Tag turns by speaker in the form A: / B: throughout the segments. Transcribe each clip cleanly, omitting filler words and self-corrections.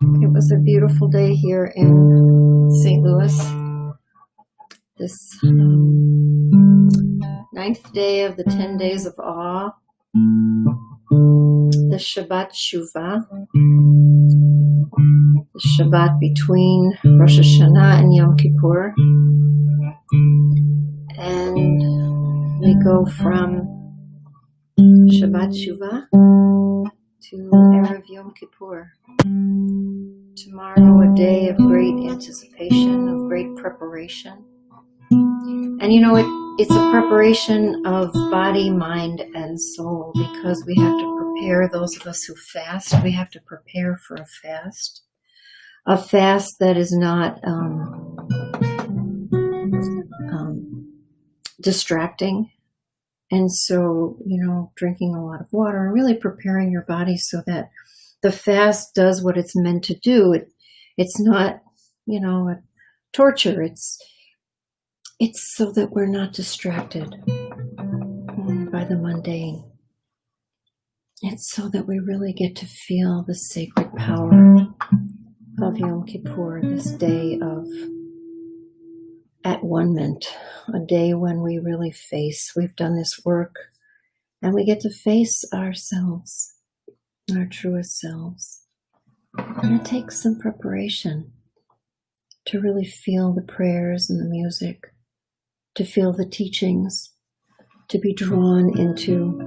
A: It was a beautiful day here in St. Louis. This ninth day of the 10 days of awe, the Shabbat shuva, the Shabbat between Rosh Hashanah and Yom Kippur. And we go from Shabbat shuva to erev Yom Kippur. Tomorrow, a day of great anticipation, of great preparation. And you know, it's a preparation of body, mind, and soul, because we have to prepare, those of us who fast, we have to prepare for a fast that is not distracting. And so, you know, drinking a lot of water and really preparing your body so that the fast does what it's meant to do. It's not, you know, a torture. It's so that we're not distracted by the mundane. It's so that we really get to feel the sacred power of Yom Kippur, this day of at-one-ment, a day when we really face, we've done this work, and we get to face ourselves, our truest selves. And it takes some preparation to really feel the prayers and the music, to feel the teachings, to be drawn into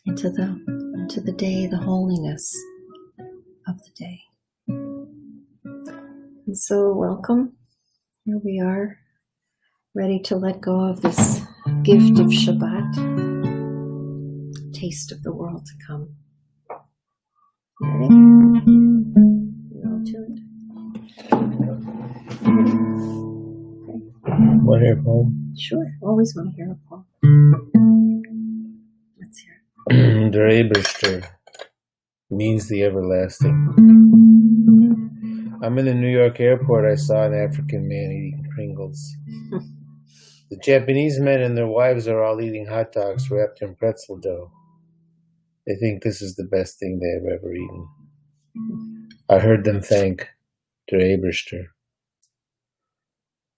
A: the day, the holiness of the day. And so welcome. Here we are, ready to let go of this gift of Shabbat, taste of the world to come. Ready? You all tuned? Okay.
B: Want to hear a poem?
A: Sure, always want to hear a poem. Let's hear it.
B: Der Eberster means the everlasting. I'm in the New York airport. I saw an African man eating Pringles. The Japanese men and their wives are all eating hot dogs wrapped in pretzel dough. They think this is the best thing they have ever eaten. I heard them thank Der Eberster.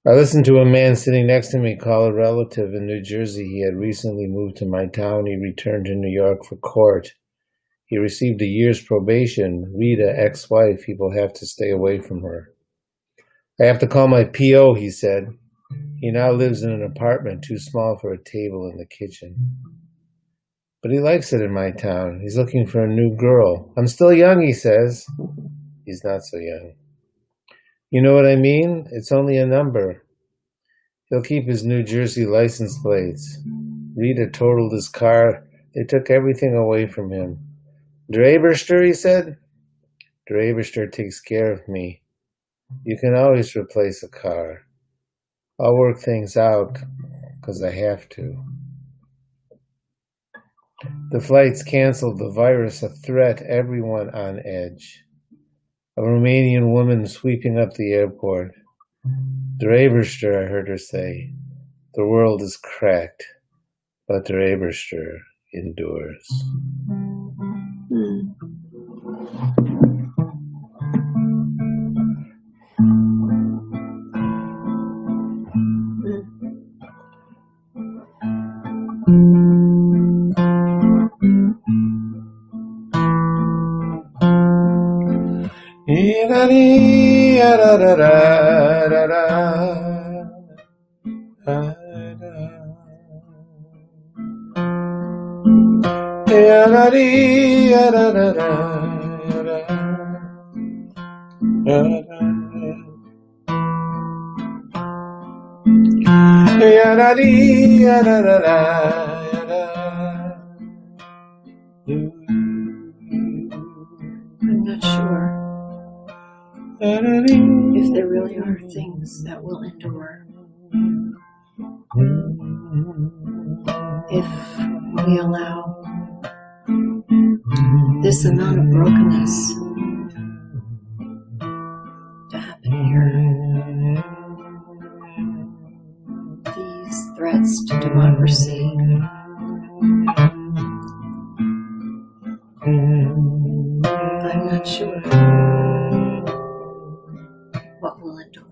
B: I listened to a man sitting next to me call a relative in New Jersey. He had recently moved to my town. He returned to New York for court. He received a year's probation. Rita, ex-wife, he will have to stay away from her. I have to call my P.O., he said. He now lives in an apartment too small for a table in the kitchen. But he likes it in my town. He's looking for a new girl. I'm still young, he says. He's not so young. You know what I mean? It's only a number. He'll keep his New Jersey license plates. Rita totaled his car. They took everything away from him. Der Eberster, he said. Der Eberster takes care of me. You can always replace a car. I'll work things out, 'cause I have to. The flights canceled, the virus a threat, everyone on edge. A Romanian woman sweeping up the airport. Der Eberster, I heard her say. The world is cracked, but Der Eberster endures. I'm not sure if there really are things that will endure. If we allow this amount of brokenness to happen here, these threats to democracy,
A: I'm not sure what will endure.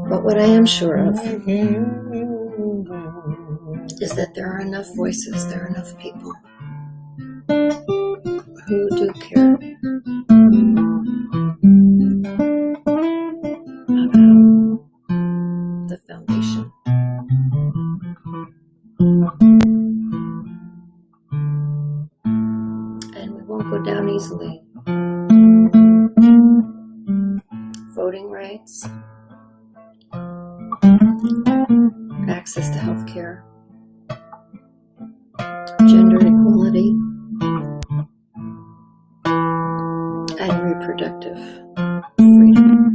A: But what I am sure of is that there are enough voices, there are enough people who do care about the foundation. And we won't go down easily. Voting rights, access to health care, gender equality, and reproductive freedom.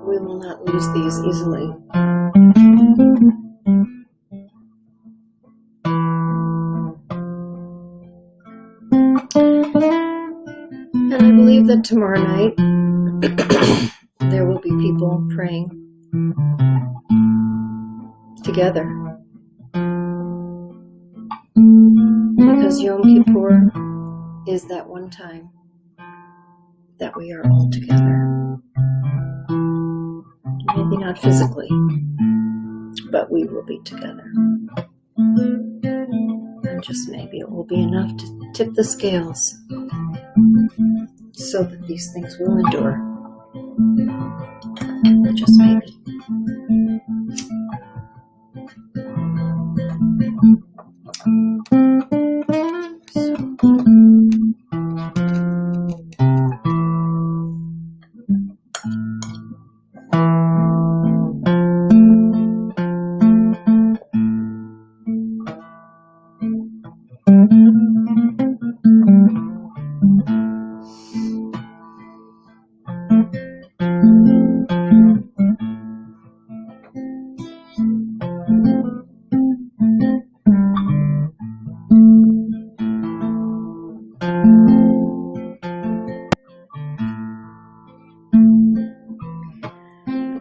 A: We will not lose these easily. And I believe that tomorrow night there will be people praying together. Because Yom Kippur is that one time that we are all together. Maybe not physically, but we will be together. And just maybe it will be enough to tip the scales so that these things will endure. Just maybe.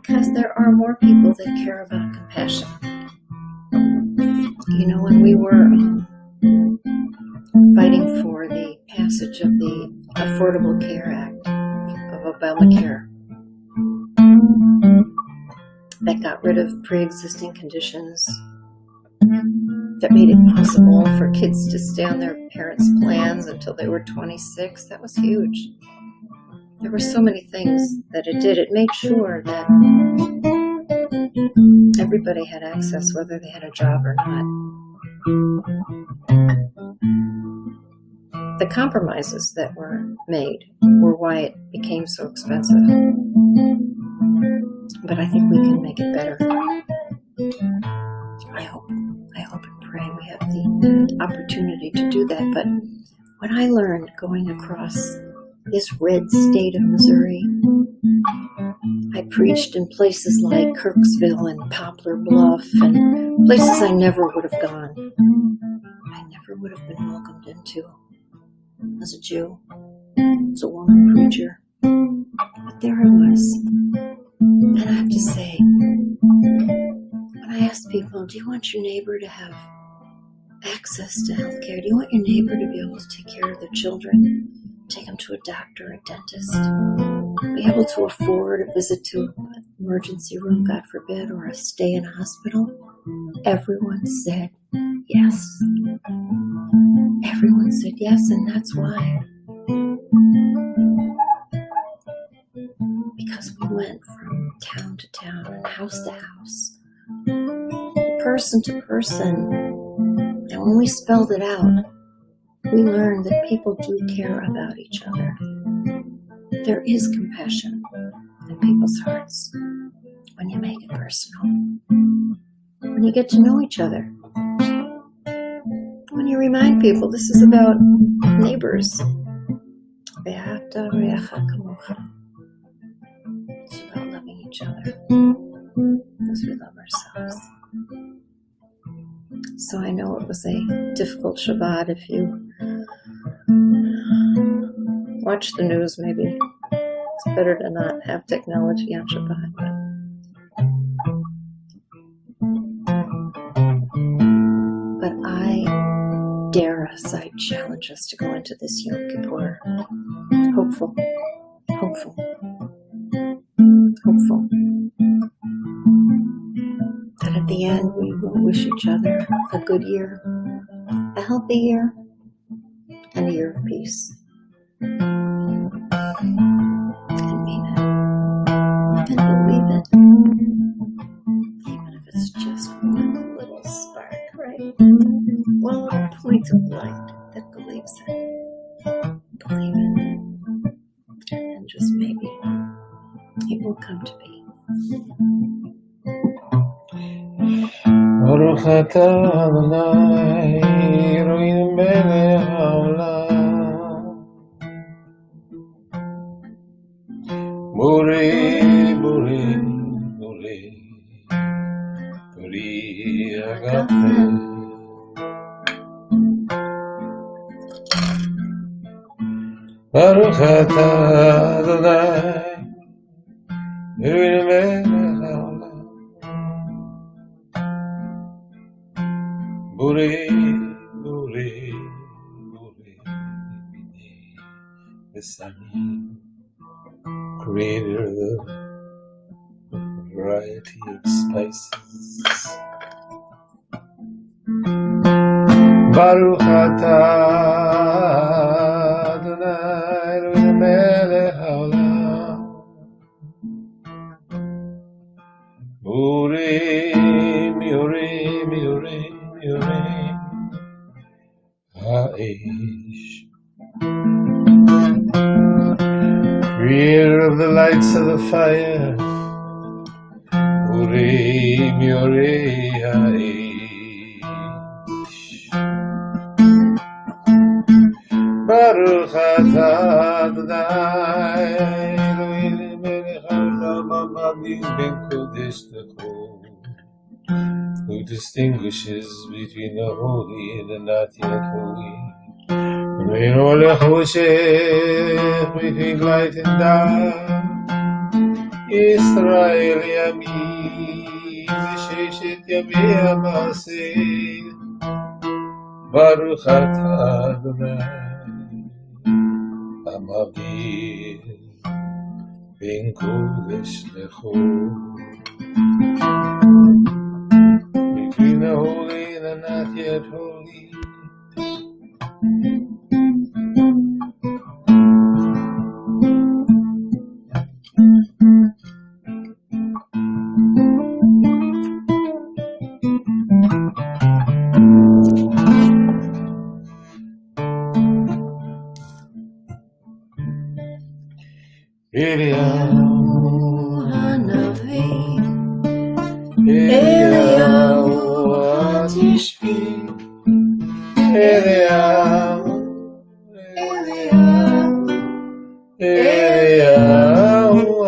A: Because there are more people that care about compassion. You know, when we were fighting for the passage of the Affordable Care Act of Obamacare that got rid of pre-existing conditions, that made it possible for kids to stay on their parents' plans until they were 26, that was huge. There were so many things that it did. It made sure that everybody had access, whether they had a job or not. The compromises that were made were why it became so expensive. But I think we can make it better. I hope and pray we have the opportunity to do that. But what I learned going across this red state of Missouri, I preached in places like Kirksville and Poplar Bluff and places I never would have gone. I never would have been welcomed into as a Jew, as a woman preacher. But there I was. And I have to say, when I ask people, do you want your neighbor to have access to health care? Do you want your neighbor to be able to take care of their children? Take them to a doctor, a dentist, be able to afford a visit to an emergency room, God forbid, or a stay in a hospital? Everyone said yes. Everyone said yes, and that's why. Because we went from town to town and house to house, person to person, and when we spelled it out, we learned that people do care about each other. There is compassion in people's hearts when you make it personal, when you get to know each other. you remind people this is about neighbors. Havdala. It's about loving each other as we love ourselves. So I know it was a difficult Shabbat. If you watch the news, maybe it's better to not have technology on Shabbat. But I dare us, I challenge us to go into this Yom Kippur hopeful that at the end we will wish each other a good year, a healthy year, and a year of peace. And mean it. And believe it. Even if it's just one little spark, right? One little point of light that believes it. Believe it. And just maybe it will come to be.
B: Baruch atah Adonai Eloheinu melech haolam Borei agape Baruch atah Adonai Eloheinu melech haolam Borei Besamim, creator of a variety of spices. Baruch atah Adonai Eloheinu melech haolam Borei ha'esh, creator of the lights of the fire. Borei ha'esh. Baruch atah Adonai Eloheinu melech haolam ha'mabdil ben kodesh l'chol, who distinguishes between the holy and the not yet holy, between light and dark. Israel Yamim v'sheshet yamei ha'maseh, Baruch atah Adonai ha'mabdil ben kodesh l'chol, between the holy and the not yet holy.
A: Eliyahu Hanavi, Eliyahu Atishbi,
B: Eliyahu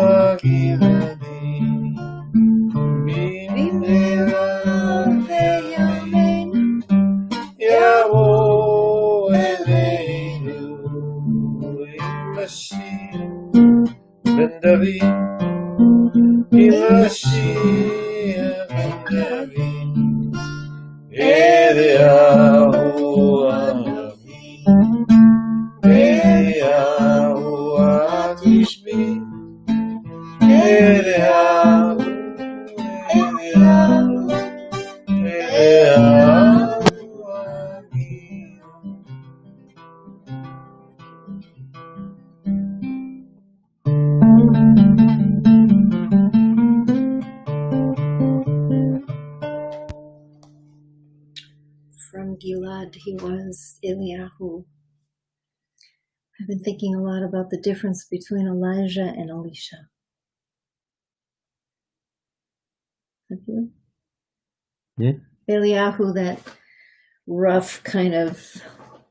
B: Agiladi, Bimela
A: Ve'yamin,
B: Yavo Eleinu Mashiach ben David, Mashiach ben David, Eliyahu Hanavi, Eliyahu Atishbi, Eliyahu
A: From Gilad, he was Eliyahu. I've been thinking a lot about the difference between Elijah and Elisha. Have you?
B: Yeah.
A: Eliyahu, that rough kind of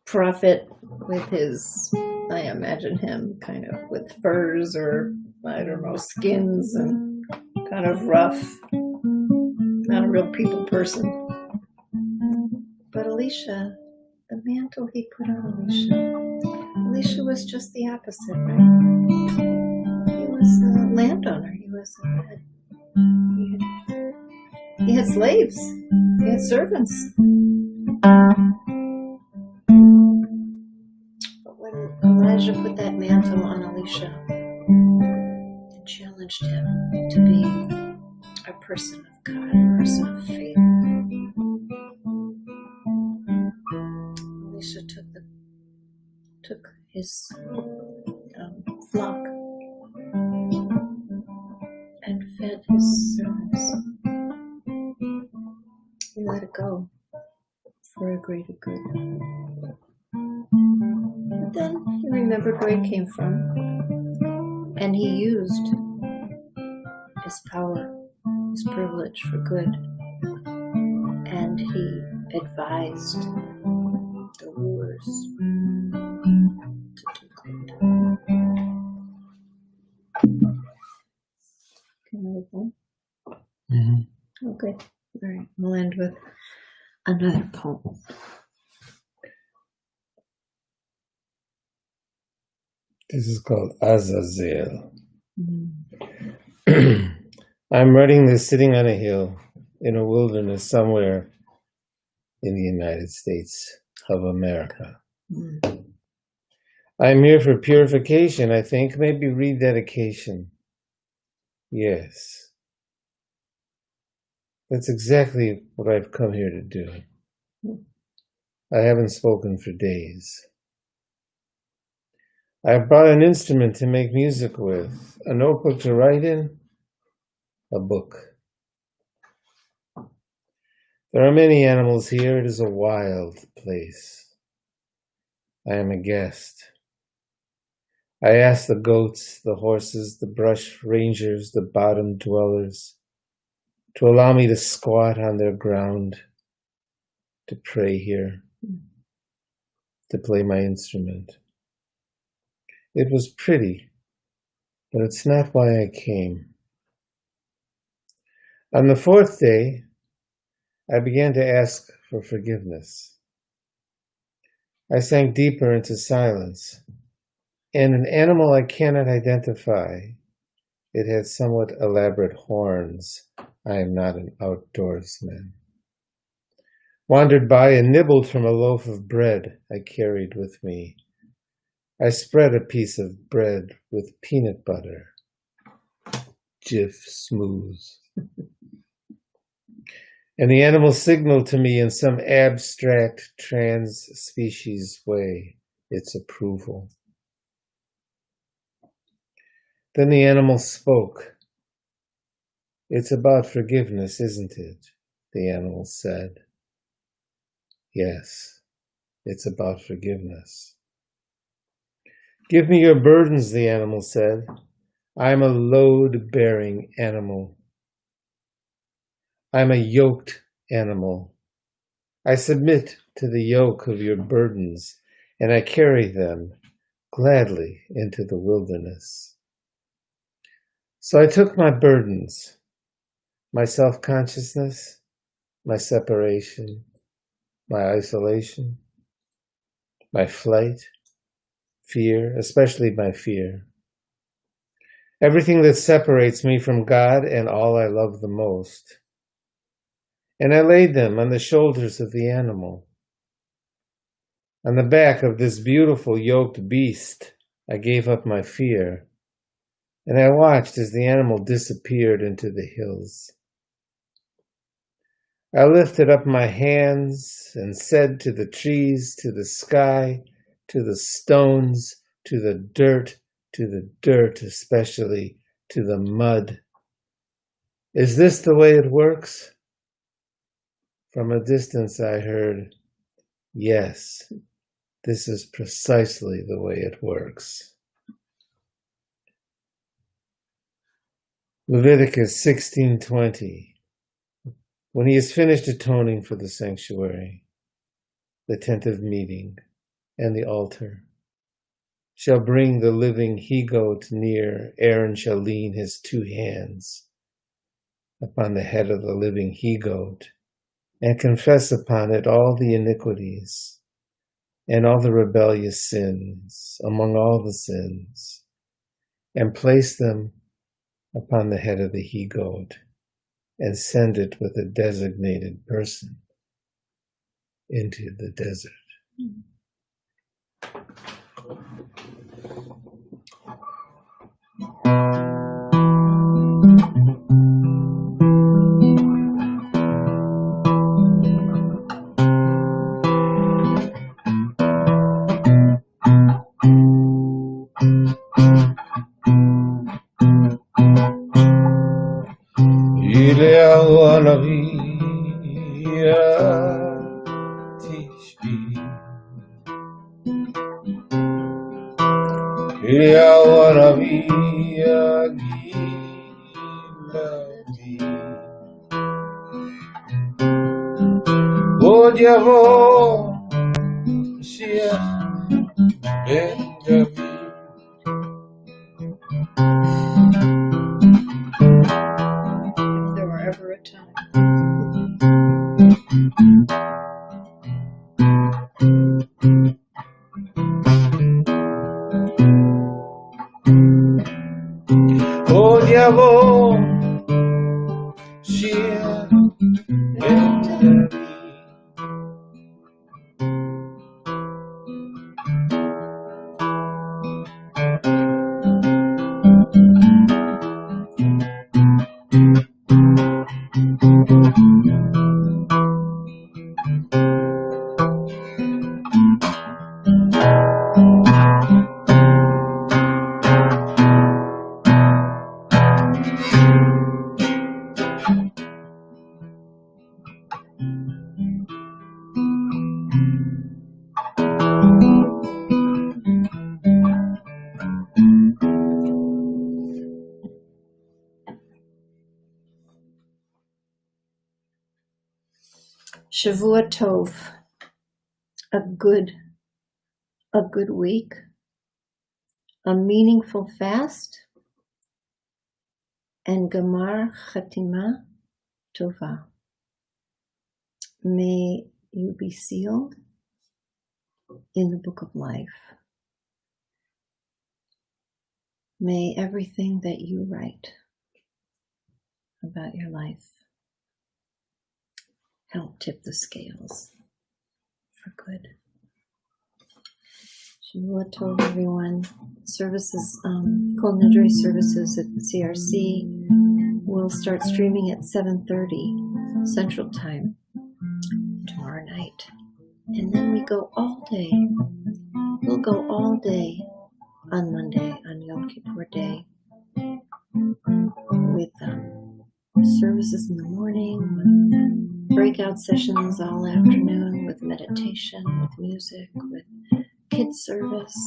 A: prophet with his, I imagine him kind of with furs or, I don't know, skins and kind of rough, not a real people person. But Elisha, the mantle he put on Elisha was just the opposite, right? He was a landowner. He had slaves. He had servants. But when Elijah put that mantle on Elisha and challenged him to be a person of God, a person of faith, Elisha took his flock and fed his servants. He let it go for a greater good. But then he remembered where he came from, and he used his power, his privilege for good, and he advised the rulers to do good. Can I move on?
B: Mm-hmm.
A: Okay. All right. We'll end with another poem.
B: This is called Azazel.
A: Mm.
B: I'm writing this sitting on a hill in a wilderness somewhere in the United States of America.
A: Mm.
B: I'm here for purification, I think, maybe rededication. Yes. That's exactly what I've come here to do. I haven't spoken for days. I've brought an instrument to make music with, a notebook to write in, a book. There are many animals here. It is a wild place. I am a guest. I ask the goats, the horses, the brush rangers, the bottom dwellers to allow me to squat on their ground, to pray here, to play my instrument. It was pretty, but it's not why I came. On the fourth day, I began to ask for forgiveness. I sank deeper into silence, and an animal I cannot identify, it had somewhat elaborate horns. I am not an outdoorsman. Wandered by and nibbled from a loaf of bread I carried with me. I spread a piece of bread with peanut butter, Jif smooth. And the animal signaled to me in some abstract trans-species way its approval. Then the animal spoke. It's about forgiveness, isn't it? The animal said. Yes, it's about forgiveness. Give me your burdens, the animal said. I'm a load-bearing animal. I'm a yoked animal. I submit to the yoke of your burdens, and I carry them gladly into the wilderness. So I took my burdens, my self-consciousness, my separation, my isolation, my flight, fear, especially my fear. Everything that separates me from God and all I love the most. And I laid them on the shoulders of the animal. On the back of this beautiful yoked beast, I gave up my fear, and I watched as the animal disappeared into the hills. I lifted up my hands and said to the trees, to the sky, to the stones, to the dirt especially, to the mud. Is this the way it works? From a distance I heard, yes, this is precisely the way it works. Leviticus 16:20. When he has finished atoning for the sanctuary, the tent of meeting, and the altar, shall bring the living he-goat near. Aaron shall lean his 2 hands upon the head of the living he-goat, and confess upon it all the iniquities and all the rebellious sins among all the sins, and place them upon the head of the he-goat, and send it with a designated person into the desert. עוד יבוא משיח בן דוד.
A: If there were ever a time.
B: עוד יבוא משיח בן דוד.
A: Shavua Tov, a good week, a meaningful fast, and Gamar Chatima Tova. May you be sealed in the book of life. May everything that you write about your life help tip the scales for good. Shavua Tov, everyone. Services, Kol Nidre services at CRC will start streaming at 7:30 Central Time tomorrow night. And then we go all day. We'll go all day on Monday, on Yom Kippur Day, with services in the morning, with breakout sessions all afternoon, with meditation, with music, with kids service,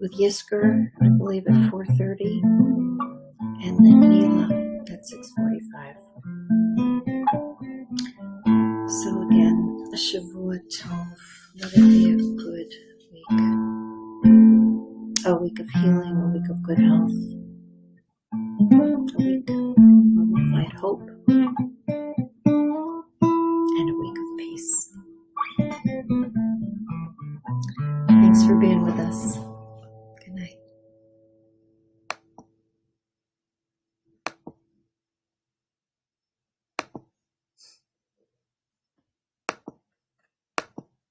A: with Yisker, I believe at 4:30, and then Mila at 6:45. So again, a Shavua Tov, let it be a good week. A week of healing, a week of good health, a week where we find hope, and a week of peace. Thanks for being with us.